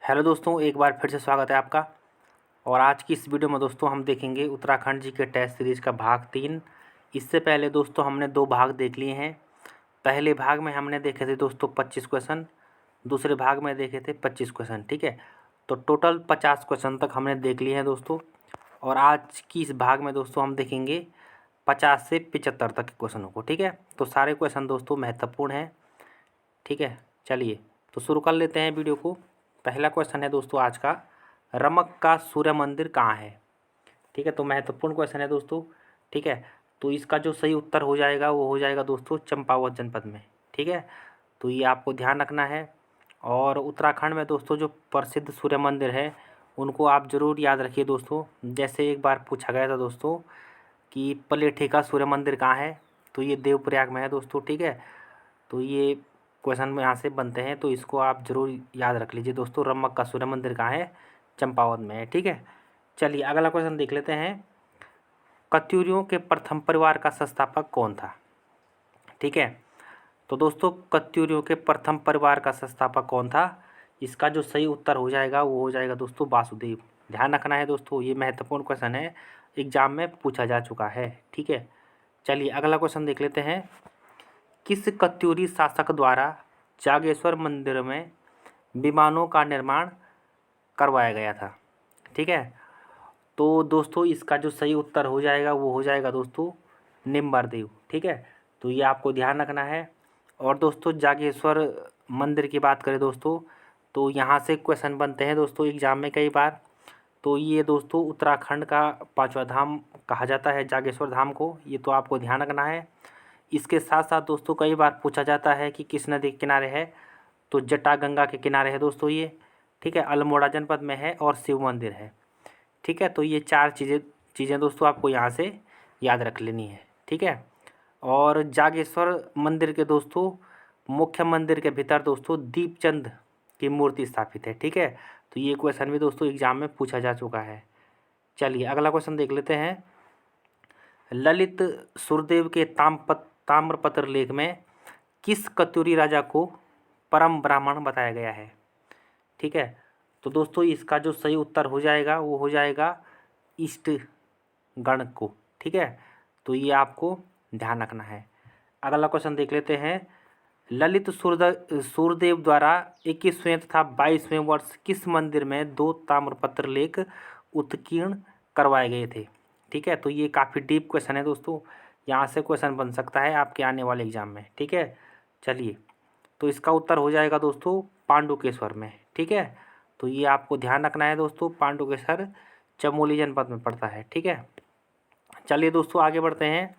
Hello दोस्तों, एक बार फिर से स्वागत है आपका। और आज की इस वीडियो में दोस्तों हम देखेंगे उत्तराखंड जी के टेस्ट सीरीज़ का भाग 3। इससे पहले दोस्तों हमने 2 भाग देख लिए हैं। पहले भाग में हमने देखे थे दोस्तों 25 क्वेश्चन, दूसरे भाग में देखे थे 25 क्वेश्चन। ठीक है, तो टोटल 50 क्वेश्चन तक हमने देख लिए हैं दोस्तों। और आज की इस भाग में दोस्तों हम देखेंगे 50 से 75 तक के क्वेश्चनों को। ठीक है, तो सारे क्वेश्चन दोस्तों महत्वपूर्ण हैं। ठीक है, चलिए तो शुरू कर लेते हैं वीडियो को। पहला क्वेश्चन है दोस्तों आज का, रमक का सूर्य मंदिर कहाँ है। ठीक है, तो महत्वपूर्ण क्वेश्चन है दोस्तों। ठीक है, तो इसका जो सही उत्तर हो जाएगा वो हो जाएगा दोस्तों चंपावत जनपद में। ठीक है, तो ये आपको ध्यान रखना है। और उत्तराखंड में दोस्तों जो प्रसिद्ध सूर्य मंदिर है उनको आप ज़रूर याद रखिए दोस्तों। जैसे एक बार पूछा गया था दोस्तों कि पलेठी का सूर्य मंदिर कहाँ है, तो ये देवप्रयाग में है दोस्तों। ठीक है, तो ये क्वेश्चन में यहाँ से बनते हैं, तो इसको आप ज़रूर याद रख लीजिए दोस्तों। रमक का सूर्य मंदिर कहाँ है, चंपावत में है। ठीक है, चलिए अगला क्वेश्चन देख लेते हैं। कत्यूरियों के प्रथम परिवार का संस्थापक कौन था। ठीक है, तो दोस्तों कत्यूरियों के प्रथम परिवार का संस्थापक कौन था, इसका जो सही उत्तर हो जाएगा वो हो जाएगा दोस्तों वासुदेव। ध्यान रखना है दोस्तों, ये महत्वपूर्ण क्वेश्चन है, एग्जाम में पूछा जा चुका है। ठीक है, चलिए अगला क्वेश्चन देख लेते हैं। किस कत्यूरी शासक द्वारा जागेश्वर मंदिर में विमानों का निर्माण करवाया गया था। ठीक है, तो दोस्तों इसका जो सही उत्तर हो जाएगा वो हो जाएगा दोस्तों निम्बरदेव। ठीक है, तो ये आपको ध्यान रखना है। और दोस्तों जागेश्वर मंदिर की बात करें दोस्तों, तो यहाँ से क्वेश्चन बनते हैं दोस्तों एग्जाम में कई बार। तो ये दोस्तों उत्तराखंड का 5वां धाम कहा जाता है जागेश्वर धाम को, ये तो आपको ध्यान रखना है। इसके साथ साथ दोस्तों कई बार पूछा जाता है कि किस नदी के किनारे है, तो जटागंगा के किनारे है दोस्तों ये। ठीक है, अल्मोड़ा जनपद में है और शिव मंदिर है। ठीक है, तो ये 4 चीज़ें दोस्तों आपको यहाँ से याद रख लेनी है। ठीक है, और जागेश्वर मंदिर के दोस्तों मुख्य मंदिर के भीतर दोस्तों दीपचंद की मूर्ति स्थापित है। ठीक है, तो ये क्वेश्चन भी दोस्तों एग्जाम में पूछा जा चुका है। चलिए अगला क्वेश्चन देख लेते हैं। ललित सुरदेव के ताम्रपत्र लेख में किस कत्यूरी राजा को परम ब्राह्मण बताया गया है। ठीक है, तो दोस्तों इसका जो सही उत्तर हो जाएगा वो हो जाएगा ईस्ट गण को। ठीक है, तो ये आपको ध्यान रखना है। अगला क्वेश्चन देख लेते हैं। ललित सूरदेव द्वारा 21वें तथा 22वें वर्ष किस मंदिर में 2 ताम्रपत्र लेख उत्कीर्ण करवाए गए थे। ठीक है, तो ये काफ़ी डीप क्वेश्चन है दोस्तों, यहाँ से क्वेश्चन बन सकता है आपके आने वाले एग्जाम में। ठीक है, चलिए तो इसका उत्तर हो जाएगा दोस्तों पांडुकेश्वर में। ठीक है, तो ये आपको ध्यान रखना है दोस्तों, पांडुकेश्वर चमोली जनपद में पड़ता है। ठीक है, चलिए दोस्तों आगे बढ़ते हैं।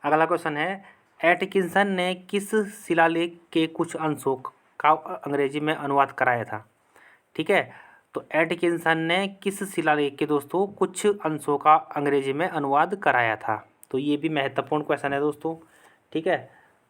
अगला क्वेश्चन है, एटकिंसन ने किस शिलालेख के कुछ अंशों का अंग्रेजी में अनुवाद कराया था। ठीक है, तो एटकिंसन ने किस शिलालेख के दोस्तों कुछ अंशों का अंग्रेजी में अनुवाद कराया था, तो ये भी महत्वपूर्ण क्वेश्चन है दोस्तों। ठीक है,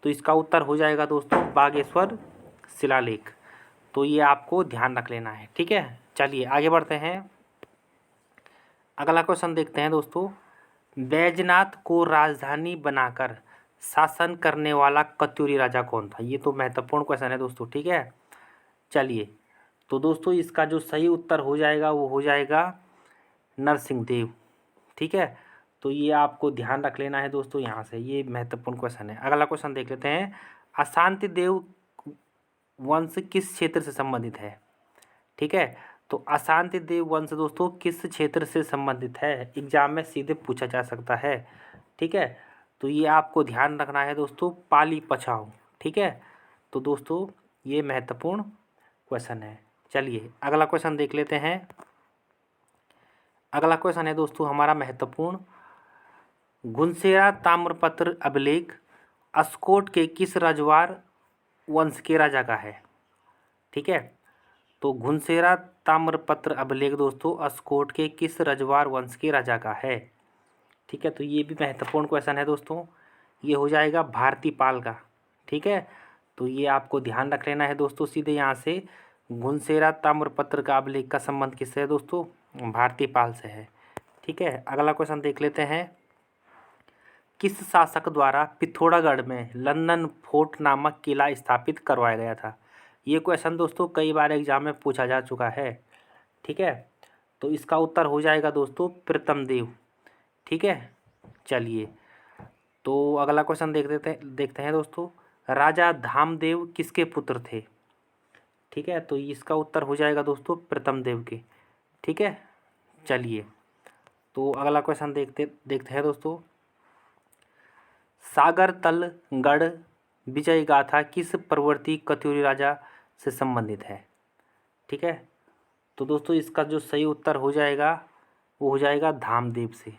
तो इसका उत्तर हो जाएगा दोस्तों बागेश्वर शिलालेख, तो ये आपको ध्यान रख लेना है। ठीक है, चलिए आगे बढ़ते हैं। अगला क्वेश्चन देखते हैं दोस्तों। बैजनाथ को राजधानी बनाकर शासन करने वाला कत्यूरी राजा कौन था, ये तो महत्वपूर्ण क्वेश्चन है दोस्तों। ठीक है, चलिए तो दोस्तों इसका जो सही उत्तर हो जाएगा वो हो जाएगा नरसिंह देव। ठीक है, तो ये आपको ध्यान रख लेना है दोस्तों, यहाँ से ये महत्वपूर्ण क्वेश्चन है। अगला क्वेश्चन देख लेते हैं। अशांति देव वंश किस क्षेत्र से संबंधित है। ठीक है, तो अशांति देव वंश दोस्तों किस क्षेत्र से संबंधित है, एग्जाम में सीधे पूछा जा सकता है। ठीक है, तो ये आपको ध्यान रखना है दोस्तों पाली पछाऊ। ठीक है, तो दोस्तों ये महत्वपूर्ण क्वेश्चन है। चलिए अगला क्वेश्चन देख लेते हैं। अगला क्वेश्चन है दोस्तों हमारा महत्वपूर्ण, घुनसेरा ताम्रपत्र अभिलेख अस्कोट के किस रजवार वंश के राजा का है। ठीक है, तो घुनसेरा ताम्रपत्र अभिलेख दोस्तों अस्कोट के किस रजवार वंश के राजा का है। ठीक है, तो ये भी महत्वपूर्ण क्वेश्चन है दोस्तों, ये हो जाएगा भारती पाल का। ठीक है, तो ये आपको ध्यान रख लेना है दोस्तों सीधे यहाँ से। घुनसेरा ताम्रपत्र का अभिलेख का संबंध किससे है दोस्तों, भारती पाल से है। ठीक है, अगला क्वेश्चन देख लेते हैं। किस शासक द्वारा पिथौरागढ़ में लंदन फोर्ट नामक किला स्थापित करवाया गया था। ये क्वेश्चन दोस्तों कई बार एग्जाम में पूछा जा चुका है। ठीक है, तो इसका उत्तर हो जाएगा दोस्तों प्रीतम देव। ठीक है, चलिए तो अगला क्वेश्चन देखते हैं दोस्तों। राजा धामदेव किसके पुत्र थे? ठीक है, तो इसका उत्तर हो जाएगा दोस्तों प्रीतम देव के। ठीक है, चलिए तो अगला क्वेश्चन देखते हैं दोस्तों। सागर तल गढ़ विजय गाथा किस प्रवृत्ति कत्यूरी राजा से संबंधित है? ठीक है, तो दोस्तों इसका जो सही उत्तर हो जाएगा वो हो जाएगा धामदेव से।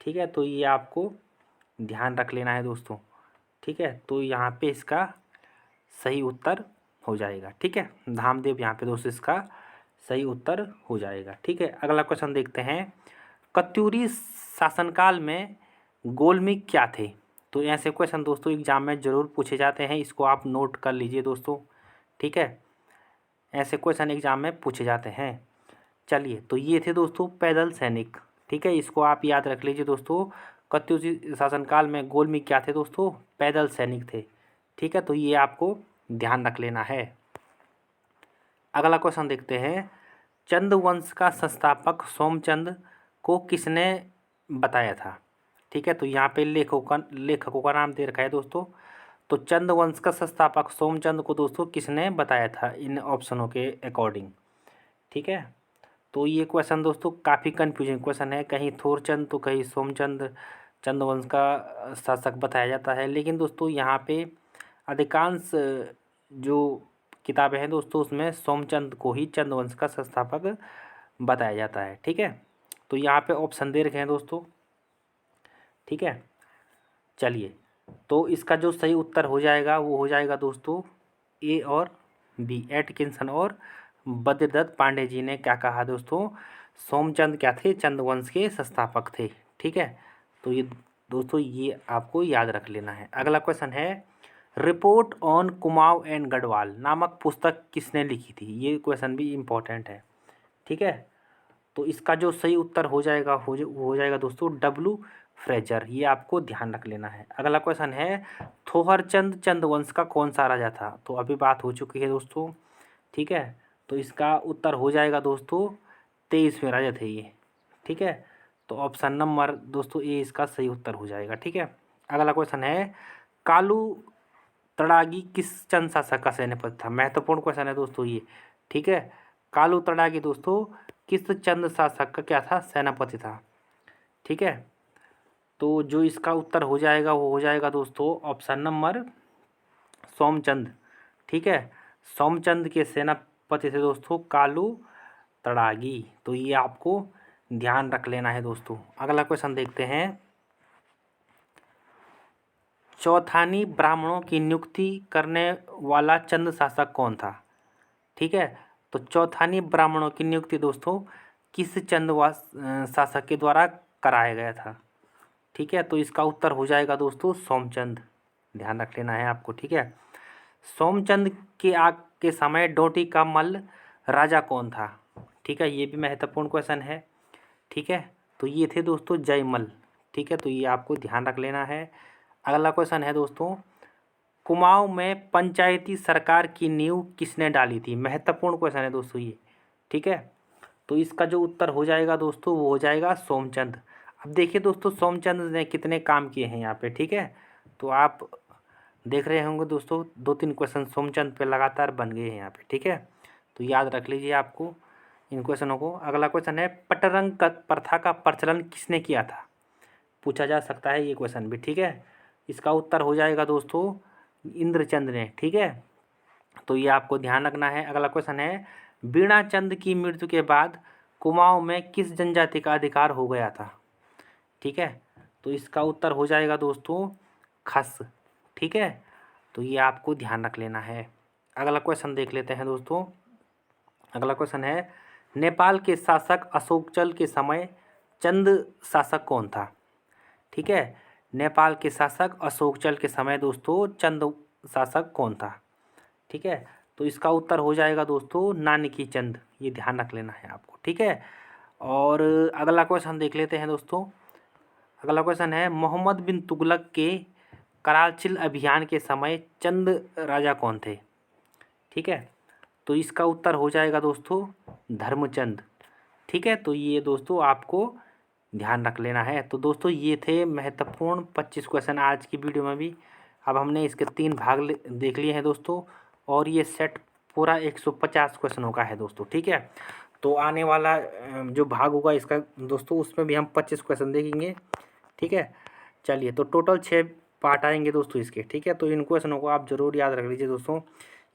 ठीक है, तो ये आपको ध्यान रख लेना है दोस्तों। ठीक है, तो यहाँ पे इसका सही उत्तर हो जाएगा। ठीक है, धामदेव यहाँ पे दोस्तों इसका सही उत्तर हो जाएगा। ठीक है, अगला क्वेश्चन देखते हैं। कत्यूरी शासनकाल में गोलमिक क्या थे? तो ऐसे क्वेश्चन दोस्तों एग्जाम में ज़रूर पूछे जाते हैं, इसको आप नोट कर लीजिए दोस्तों। ठीक है, ऐसे क्वेश्चन एग्जाम में पूछे जाते हैं। चलिए, तो ये थे दोस्तों पैदल सैनिक। ठीक है, इसको आप याद रख लीजिए दोस्तों। कत्यूरी शासनकाल में गोलमिक क्या थे दोस्तों? पैदल सैनिक थे। ठीक है, तो ये आपको ध्यान रख लेना है। अगला क्वेश्चन देखते हैं। चंद वंश का संस्थापक सोमचंद को किसने बताया था? ठीक है, तो यहाँ पे लेखकों का नाम दे रखा है दोस्तों। तो चंद वंश का संस्थापक सोमचंद को दोस्तों किसने बताया था इन ऑप्शनों के अकॉर्डिंग? ठीक है, तो ये क्वेश्चन दोस्तों काफ़ी कन्फ्यूजिंग क्वेश्चन है। कहीं थोरचंद तो कहीं सोमचंद चंद्रवंश का शासक बताया जाता है, लेकिन दोस्तों यहाँ पे अधिकांश जो किताबें हैं दोस्तों उसमें सोमचंद को ही चंद्रवंश का संस्थापक बताया जाता है। ठीक है, तो यहाँ पे ऑप्शन दे रखे हैं दोस्तों। ठीक है, चलिए तो इसका जो सही उत्तर हो जाएगा वो हो जाएगा दोस्तों ए और बी, एटकिंसन और बद्रीदत्त पांडे जी ने क्या कहा दोस्तों? सोमचंद क्या थे? चंद्रवंश के संस्थापक थे। ठीक है, तो ये दोस्तों ये आपको याद रख लेना है। अगला क्वेश्चन है। Report on Kumaon and Garhwal नामक पुस्तक किसने लिखी थी? ये क्वेश्चन भी इम्पोर्टेंट है। ठीक है, तो इसका जो सही उत्तर हो जाएगा हो जाएगा दोस्तों डब्लू फ्रेजर। ये आपको ध्यान रख लेना है। अगला क्वेश्चन है। थोहरचंद चंद्रवंश का कौन सा राजा था? तो अभी बात हो चुकी है दोस्तों। ठीक है, तो इसका उत्तर हो जाएगा दोस्तों 23वें राजा थे ये। ठीक है, तो ऑप्शन नंबर दोस्तों ए इसका सही उत्तर हो जाएगा। ठीक है, अगला क्वेश्चन है। कालू तड़ागी किस चंद शासक का सैन्यपति था? महत्वपूर्ण क्वेश्चन है दोस्तों ये। ठीक है, कालू तड़ागी दोस्तों किस चंद शासक का क्या था? सेनापति था। ठीक है, तो जो इसका उत्तर हो जाएगा वो हो जाएगा दोस्तों ऑप्शन नंबर सोमचंद। ठीक है, सोमचंद के सेनापति थे दोस्तों कालू तड़ागी। तो ये आपको ध्यान रख लेना है दोस्तों। अगला क्वेश्चन देखते हैं। चौथानी ब्राह्मणों की नियुक्ति करने वाला चंद शासक कौन था? ठीक है, तो चौथानी ब्राह्मणों की नियुक्ति दोस्तों किस चंद शासक के द्वारा कराया गया था? ठीक है, तो इसका उत्तर हो जाएगा दोस्तों सोमचंद। ध्यान रख लेना है आपको। ठीक है, सोमचंद के समय डोटी का मल्ल राजा कौन था? ठीक है, ये भी महत्वपूर्ण क्वेश्चन है। ठीक है, तो ये थे दोस्तों जयमल। ठीक है, तो ये आपको ध्यान रख लेना है। अगला क्वेश्चन है दोस्तों। कुमाऊं में पंचायती सरकार की नींव किसने डाली थी? महत्वपूर्ण क्वेश्चन है दोस्तों ये। ठीक है, तो इसका जो उत्तर हो जाएगा दोस्तों वो हो जाएगा सोमचंद। अब देखिए दोस्तों सोमचंद ने कितने काम किए हैं यहाँ पे। ठीक है, तो आप देख रहे होंगे दोस्तों 2-3 क्वेश्चन सोमचंद पे लगातार बन गए हैं यहाँ पे। ठीक है, तो याद रख लीजिए आपको इन क्वेश्चनों को। अगला क्वेश्चन है। पटरंग प्रथा का प्रचलन किसने किया था? पूछा जा सकता है ये क्वेश्चन भी। ठीक है, इसका उत्तर हो जाएगा दोस्तों इंद्रचंद ने। ठीक है, तो ये आपको ध्यान रखना है। अगला क्वेश्चन है। बीणाचंद की मृत्यु के बाद कुमाऊं में किस जनजाति का अधिकार हो गया था? ठीक है, तो इसका उत्तर हो जाएगा दोस्तों खस। ठीक है, तो ये आपको ध्यान रख लेना है। अगला क्वेश्चन देख लेते हैं दोस्तों। अगला क्वेश्चन है। नेपाल के शासक अशोकचल के समय चंद शासक कौन था? ठीक है, नेपाल के शासक अशोकचल के समय दोस्तों चंद शासक कौन था? ठीक है, तो इसका उत्तर हो जाएगा दोस्तों नानकी चंद। ये ध्यान रख लेना है आपको। ठीक है, और अगला क्वेश्चन देख लेते हैं दोस्तों। अगला क्वेश्चन है। मोहम्मद बिन तुगलक के करालचिल अभियान के समय चंद राजा कौन थे? ठीक है, तो इसका उत्तर हो जाएगा दोस्तों धर्मचंद। ठीक है, तो ये दोस्तों आपको ध्यान रख लेना है। तो दोस्तों ये थे महत्वपूर्ण 25 क्वेश्चन आज की वीडियो में भी। अब हमने इसके 3 भाग देख लिए हैं दोस्तों, और ये सेट पूरा 150 क्वेश्चनों का है दोस्तों। ठीक है, तो आने वाला जो भाग होगा इसका दोस्तों, उसमें भी हम 25 क्वेश्चन देखेंगे। ठीक है, चलिए, तो टोटल 6 पार्ट आएंगे दोस्तों इसके। ठीक है, तो इन क्वेश्चनों को आप ज़रूर याद रख लीजिए दोस्तों,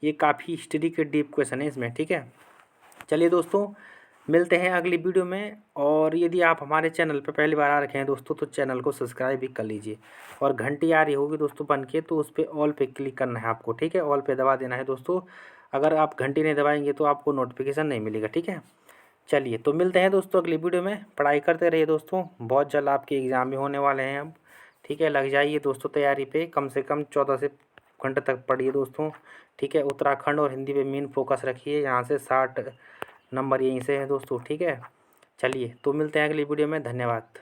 ये काफ़ी हिस्ट्री के डीप क्वेश्चन है इसमें। ठीक है, चलिए दोस्तों, मिलते हैं अगली वीडियो में। और यदि आप हमारे चैनल पर पहली बार आ रखे हैं दोस्तों, तो चैनल को सब्सक्राइब भी कर लीजिए, और घंटी आ रही होगी दोस्तों बन के, तो उस पर ऑल पे क्लिक करना है आपको। ठीक है, ऑल पे दबा देना है दोस्तों। अगर आप घंटी नहीं दबाएंगे तो आपको नोटिफिकेशन नहीं मिलेगा। ठीक है, चलिए, तो मिलते हैं दोस्तों अगली वीडियो में। पढ़ाई करते रहिए दोस्तों, बहुत जल्द आपके एग्ज़ाम भी होने वाले हैं अब। ठीक है, लग जाइए दोस्तों तैयारी पे, कम से कम 14 से घंटे तक पढ़िए दोस्तों। ठीक है, उत्तराखंड और हिंदी पे मेन फोकस रखिए, यहाँ से 60 नंबर यहीं से है दोस्तों। ठीक है, चलिए, तो मिलते हैं अगली वीडियो में। धन्यवाद।